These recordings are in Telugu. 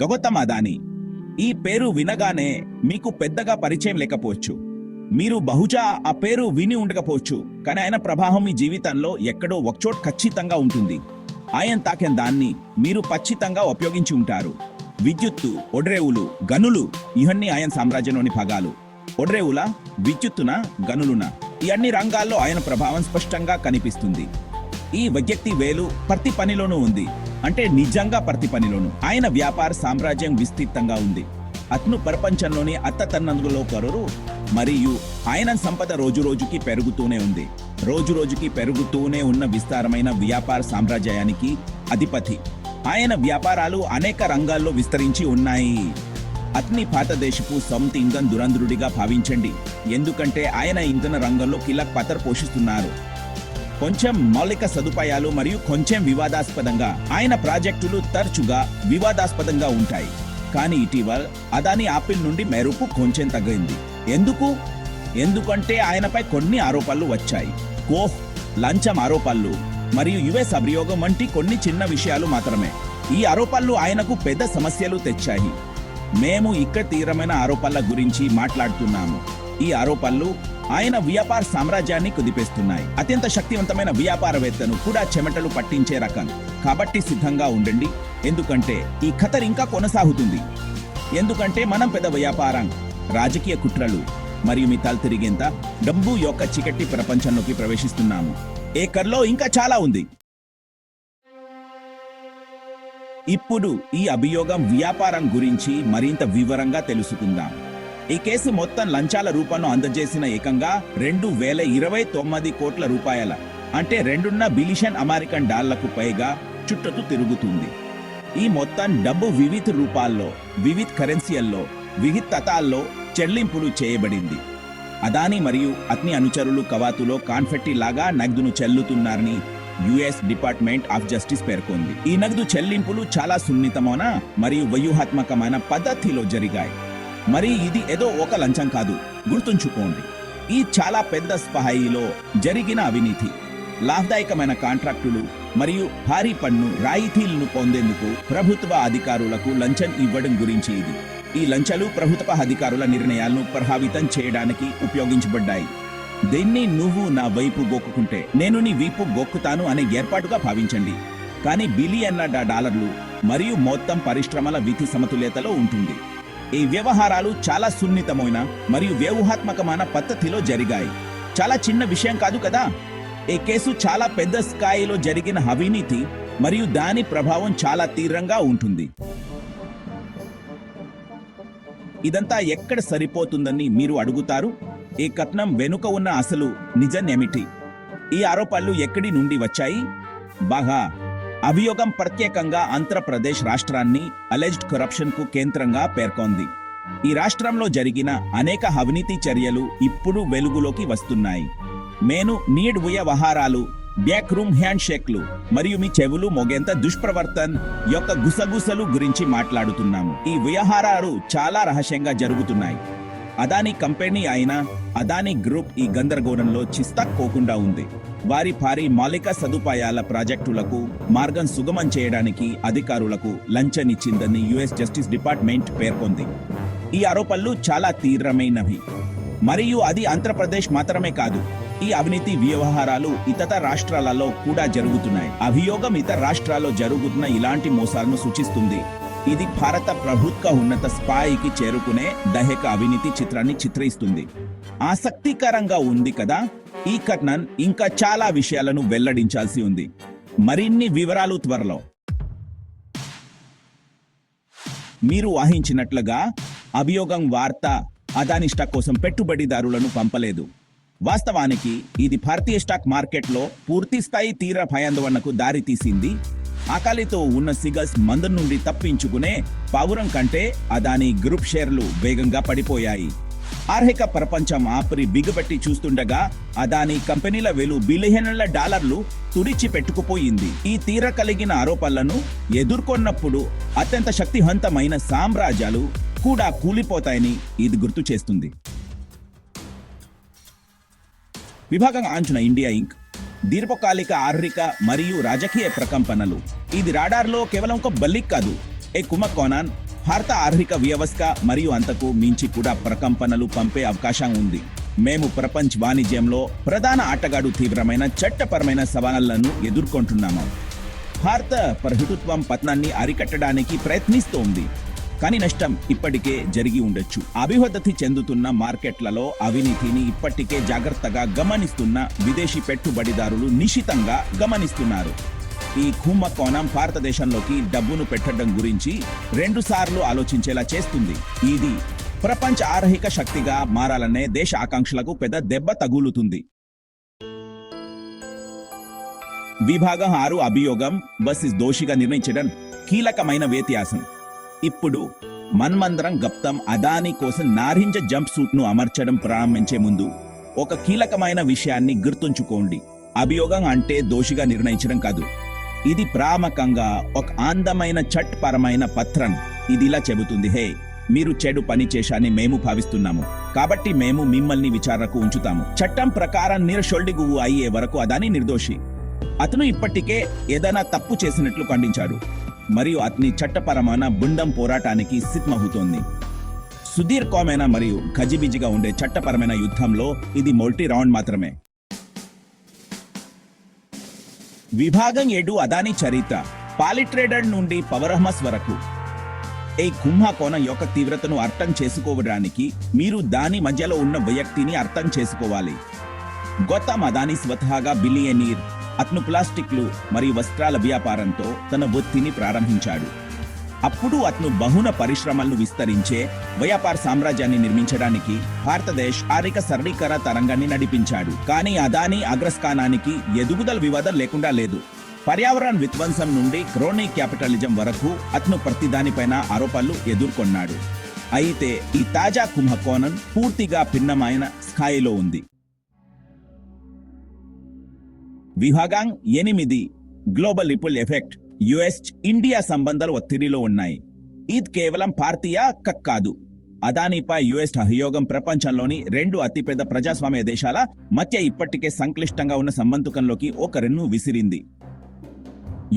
గౌతమ్ అదానీ. ఈ పేరు వినగానే మీకు పెద్దగా పరిచయం లేకపోవచ్చు. మీరు బహుశా ఆ పేరు విని ఉండకపోవచ్చు. కానీ ఆయన ప్రభావం మీ జీవితంలో ఎక్కడో ఒకచోట ఖచ్చితంగా ఉంటుంది. ఆయన తాకిన దాన్ని మీరు ఖచ్చితంగా ఉపయోగించి ఉంటారు. విద్యుత్తు, ఒడ్రేవులు, గనులు ఇవన్నీ ఆయన సామ్రాజ్యంలోని భాగాలు. ఒడ్రేవుల, విద్యుత్తున, గనులున ఈ అన్ని రంగాల్లో ఆయన ప్రభావం స్పష్టంగా కనిపిస్తుంది. ఈ వ్యక్తి వేలు ప్రతి పనిలోనూ ఉంది. అంటే నిజంగా ప్రతి పనిలోనూ ఆయన వ్యాపార సామ్రాజ్యం విస్తృతంగా ఉంది. అతను ప్రపంచంలోని అత్తతన్నందులో ఒకరు. మరియు ఆయన సంపద రోజు రోజుకి పెరుగుతూనే ఉంది. రోజు రోజుకి పెరుగుతూనే ఉన్న విస్తారమైన వ్యాపార సామ్రాజ్యానికి అధిపతి. ఆయన వ్యాపారాలు అనేక రంగాల్లో విస్తరించి ఉన్నాయి. అతని భారతదేశపు సొంత ఇంధన దురంధరుడిగా భావించండి, ఎందుకంటే ఆయన ఇంధన రంగంలో కీలక పాత్ర పోషిస్తున్నారు. కొంచెం మౌలిక సదుపాయాలు మరియు కొంచెం వివాదాస్పదంగా ఆయన ప్రాజెక్టులు తరచుగా వివాదాస్పదంగా ఉంటాయి. కానీ ఇటీవల అదానీ ఆపిల్ నుండి మెరుపు కొంచెం తగ్గింది. ఎందుకంటే ఆయనపై కొన్ని ఆరోపణలు వచ్చాయి. లంచం ఆరోపణలు మరియు యుఎస్ అభియోగం వంటి కొన్ని చిన్న విషయాలు మాత్రమే. ఈ ఆరోపణలు ఆయనకు పెద్ద సమస్యలు తెచ్చాయి. మేము ఇక్కడ తీవ్రమైన ఆరోపణల గురించి మాట్లాడుతున్నాము. ఈ ఆరోపణలు ఆయన వ్యాపార సామ్రాజ్యాన్ని కుదిపేస్తున్నాయి. అత్యంత శక్తివంతమైన వ్యాపారవేత్తను కూడా చెమటలు పట్టించే రకం. కాబట్టి సిద్ధంగా ఉండండి, ఎందుకంటే ఈ ఖతర్ ఇంకా కొనసాగుతుంది. ఎందుకంటే మనం పెద్ద వ్యాపారం, రాజకీయ కుట్రలు మరియు మీ తల తిరిగేంత డబ్బు యొక్క చీకటి ప్రపంచంలోకి ప్రవేశిస్తున్నాము. ఏకర్లో ఇంకా చాలా ఉంది. ఇప్పుడు ఈ అభియోగం వ్యాపారం గురించి మరింత వివరంగా తెలుసుకుందాం. ఈ కేసు మొత్తం లంచాల రూపంలో అందజేసిన ఏకంగా 2029 కోట్ల రూపాయల, అంటే 2 బిలియన్ అమెరికన్ డాలర్లకు పైగా చుట్టూ తిరుగుతుంది. ఈ మొత్తం డబ్బు వివిధ రూపాల్లో, వివిధ కరెన్సీల్లో, వివిధ తతాల్లో చెల్లింపులు చేయబడింది. అదానీ మరియు అతని అనుచరులు కవాతులో కాన్ఫెట్టి లాగా నగదును చెల్లుతున్నారని యుఎస్ డిపార్ట్మెంట్ ఆఫ్ జస్టిస్ పేర్కొంది. ఈ నగదు చెల్లింపులు చాలా సున్నితమైన మరియు వ్యూహాత్మకమైన పద్ధతిలో జరిగాయి. మరి ఇది ఏదో ఒక లంచం కాదు, గుర్తుంచుకోండి. ఈ చాలా పెద్ద స్థాయిలో జరిగిన అవినీతి, లాభదాయకమైన కాంట్రాక్టులు మరియు భారీ పన్ను రాయితీలను పొందేందుకు ప్రభుత్వ అధికారులకు లంచం ఇవ్వడం గురించి ఇది. ఈ లంచాలు ప్రభుత్వ అధికారుల నిర్ణయాలను ప్రభావితం చేయడానికి ఉపయోగించబడ్డాయి. దీన్ని నువ్వు నా వైపు గొక్కుకుంటే నేను నీ వైపు గొక్కుతాను అనే ఏర్పాటుగా భావించండి. కానీ బిలియన్ల డాలర్లు మరియు మొత్తం పరిశ్రమల విధి సమతుల్యతలో ఉంటుంది. ఈ వ్యవహారాలు చాలా సున్నితమైన మరియు వ్యూహాత్మకమైన పద్ధతిలో జరిగాయి. చాలా చిన్న విషయం కాదు కదా. ఈ కేసు చాలా పెద్ద స్థాయిలో జరిగిన అవినీతి మరియు దాని ప్రభావం చాలా తీవ్రంగా ఉంటుంది. ఇదంతా ఎక్కడ సరిపోతుందని మీరు అడుగుతారు. ఈ కథనం వెనుక ఉన్న అసలు నిజం ఏమిటి? ఈ ఆరోపణలు ఎక్కడి నుండి వచ్చాయి? బాగా అభియోగం ప్రత్యేకంగా ఆంధ్రప్రదేశ్ రాష్ట్రాన్ని అలెజ్డ్ కరప్షన్ కు కేంద్రంగా పేర్కొంది. ఈ రాష్ట్రంలో జరిగిన అనేక అవినీతి చర్యలు ఇప్పుడు వెలుగులోకి వస్తున్నాయి. మేము నీడ్ వ్యవహారాలు, బ్యాక్ రూమ్ హ్యాండ్ షేక్లు మరియు మీ చెవులు మోగేంత దుష్ప్రవర్తన్ యొక్క గుసగుసలు గురించి మాట్లాడుతున్నాము. ఈ వ్యవహారాలు చాలా రహస్యంగా జరుగుతున్నాయి. అదానీ కంపెనీ అయిన అదానీ గ్రూప్ ఈ గందరగోళంలో చిస్తక్కోకుండా ఉంది. వారి భారీ మౌలిక సదుపాయాల ప్రాజెక్టులకు మార్గం సుగమం చేయడానికి అధికారులకు లంచనిచ్చిందని యుఎస్ జస్టిస్ డిపార్ట్మెంట్ పేర్కొంది. ఈ ఆరోపణలు చాలా తీవ్రమైనవి మరియు అది ఆంధ్రప్రదేశ్ మాత్రమే కాదు. ఈ అవినీతి వ్యవహారాలు ఇతర రాష్ట్రాలలో కూడా జరుగుతున్నాయి. అభియోగం ఇతర రాష్ట్రాల్లో జరుగుతున్న ఇలాంటి మోసాలను సూచిస్తుంది. ఇది భారత ప్రభుత్వ ఉన్నత స్థాయికి చేరుకునే దహేక అవినీతి చిత్రాన్ని చిత్రిస్తుంది. ఆసక్తికరంగా ఉంది కదా. ఈ కథనం ఇంకా చాలా విషయాలను వెల్లడించాల్సి ఉంది. మరిన్ని వివరాలు త్వరలో. మీరు ఊహించినట్లుగా అభియోగం వార్త అదానీ స్టాక్ కోసం పెట్టుబడిదారులను పంపలేదు. వాస్తవానికి ఇది భారతీయ స్టాక్ మార్కెట్లో పూర్తి స్థాయి తీవ్ర భయాందోళనకు దారితీసింది. ఆకలితో ఉన్న సిగల్స్ మందు నుండి తప్పించుకునే పావురం కంటే అదానీ గ్రూప్ షేర్లు వేగంగా పడిపోయాయి. ఆర్థిక ప్రపంచం ఆపరి బిగబెట్టి చూస్తుండగా అదానీ కంపెనీల విలువ బిలియన్ల డాలర్లు తుడిచి పెట్టుకుపోయింది. ఈ తీర కలిగిన ఆరోపణలను ఎదుర్కొన్నప్పుడు అత్యంత శక్తివంతమైన సామ్రాజ్యాలు కూడా కూలిపోతాయని ఇది గుర్తు చేస్తుంది. విభాగం అంచనా ఇండియా ఇంక్ దీర్ఘకాలిక ఆర్థిక మరియు రాజకీయ ప్రకంపనలు. ఇది రాడార్లో కేవలం ఒక బల్లిక్ కాదు, ఏ కుంభకోణం భారత ఆర్థిక వ్యవస్థ మరియు అంతకు మించి కూడా ప్రకంపనలు పంపే అవకాశం ఉంది. మేము ప్రపంచ వాణిజ్యంలో ప్రధాన ఆటగాడు తీవ్రమైన చట్టపరమైన సవాళ్లను ఎదుర్కొంటున్నాము. భారత ప్రభుత్వం పతనాన్ని అరికట్టడానికి ప్రయత్నిస్తోంది, కానీ నష్టం ఇప్పటికే జరిగి ఉండొచ్చు. అభివృద్ధి చెందుతున్న మార్కెట్లలో అవినీతిని ఇప్పటికే జాగ్రత్తగా గమనిస్తున్న విదేశీ పెట్టుబడిదారులు నిశితంగా గమనిస్తున్నారు. ఈ కుంభకోణం భారతదేశంలోకి డబ్బును పెట్టడం గురించి 2 సార్లు ఆలోచించేలా చేస్తుంది. ఇది ప్రపంచ ఆర్థిక శక్తిగా మారాలనే దేశ ఆకాంక్షలకు పెద్ద దెబ్బ తగులుతుంది. విభాగం 6 అభియోగం వర్సెస్ దోషిగా నిర్ణయించడం కీలకమైన వ్యత్యాసం. ఇప్పుడు మన్మందరం గప్తం అదానీ కోసం నారింజ జంప్ సూట్ ను అమర్చడం ప్రారంభించే ముందు ఒక కీలకమైన విషయాన్ని గుర్తుంచుకోండి. అభియోగం అంటే దోషిగా నిర్ణయించడం కాదు. ఇది ప్రాముఖ్యంగా ఒక అందమైన చట్టపరమైన పత్రం. ఇది ఇలా చెబుతుంది, హే, మీరు చెడు పని చేశారని మేము భావిస్తున్నాము, కాబట్టి మేము మిమ్మల్ని విచారణకు ఉంచుతాము. చట్టం ప్రకారం నిరశొల్డిగు అయ్యే వరకు అదానీ నిర్దోషి. అతను ఇప్పటికే ఏదైనా తప్పు చేసినట్లు ఖండించాడు మరియు అతని చట్టపరమైన బృందం పోరాటానికి సిద్ధమవుతోంది. సుదీర్ఘమైన మరియు గజిబిజిగా ఉండే చట్టపరమైన యుద్ధంలో ఇది మొదటి రౌండ్ మాత్రమే. విభాగం 7 అదానీ చరిత్ర పాలిట్రేడర్ నుండి పవర్హౌస్ వరకు. ఈ కుంభకోణం యొక్క తీవ్రతను అర్థం చేసుకోవడానికి మీరు దాని మధ్యలో ఉన్న వ్యక్తిని అర్థం చేసుకోవాలి. గౌతమ్ అదానీ స్వతహాగా బిలియనీర్. అతను ప్లాస్టిక్లు మరియు వస్త్రాల వ్యాపారంతో తన వృత్తిని ప్రారంభించాడు. అప్పుడు అతను బహుళ పరిశ్రమలను విస్తరించే వ్యాపార సామ్రాజ్యాన్ని నిర్మించడానికి భారతదేశ్ ఆర్థిక సరళీకరణ తరంగాన్ని నడిపించాడు. కానీ అదానీ అగ్రస్థానానికి ఎదుగుదల వివాదం లేకుండా లేదు. పర్యావరణ విధ్వంసం నుండి క్రోనీ క్యాపిటలిజం వరకు అతను ప్రతిదానిపైన ఆరోపణలు ఎదుర్కొన్నాడు. అయితే ఈ తాజా కుంభకోణం పూర్తిగా భిన్నమైన స్థాయిలో ఉంది. విభాగం 8 global ripple effect. US India సంబంధాలు ఒత్తిడిలో ఉన్నాయి. ఇది కేవలం భారతీయ కాదు. అదానీపై యుఎస్ అభియోగం ప్రపంచంలోని 2 అతిపెద్ద ప్రజాస్వామ్య దేశాల మధ్య ఇప్పటికే సంక్లిష్టంగా ఉన్న సంబంధంలోకి ఒక రెన్ను విసిరింది.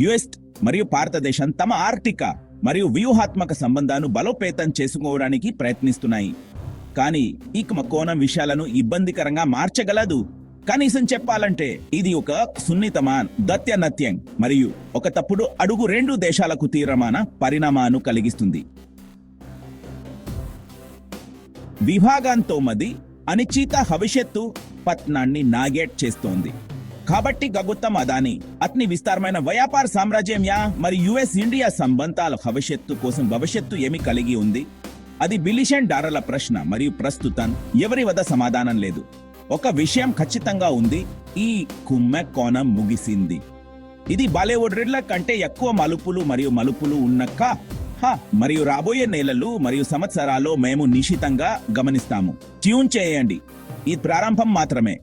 యుఎస్ మరియు భారతదేశం తమ ఆర్థిక మరియు వ్యూహాత్మక సంబంధాలను బలోపేతం చేసుకోవడానికి ప్రయత్నిస్తున్నాయి. కానీ ఈ కోణం విషయాలను ఇబ్బందికరంగా మార్చగలదు. కనీసం చెప్పాలంటే ఇది ఒక సున్నితమైన దత్యనత్యం మరియు ఒక తప్పుడు అడుగు 2 దేశాలకు తీవ్రమైన పరిణామాలను కలిగిస్తుంది. విభాగం 9 అనిశ్చిత భవిష్యత్తు పతనాన్ని నాగేట్ చేస్తోంది. కాబట్టి గౌతమ్ అదానీ అతని విస్తారమైన వ్యాపార సామ్రాజ్యం మరియు యుఎస్ ఇండియా సంబంధాల భవిష్యత్తు ఏమి కలిగి ఉంది? అది బిలియన్ డాలర్ల ప్రశ్న మరియు ప్రస్తుతం ఎవరి వద్ద సమాధానం లేదు. ఒక విషయం ఖచ్చితంగా ఉంది, ఈ కుంభకోణం ముగిసింది. ఇది బాలీవుడ్ రిడ్ల కంటే ఎక్కువ మలుపులు ఉన్నక్క మరియు రాబోయే నెలలు మరియు సంవత్సరాల్లో మేము నిశితంగా గమనిస్తాము. ట్యూన్ చేయండి, ఇది ప్రారంభం మాత్రమే.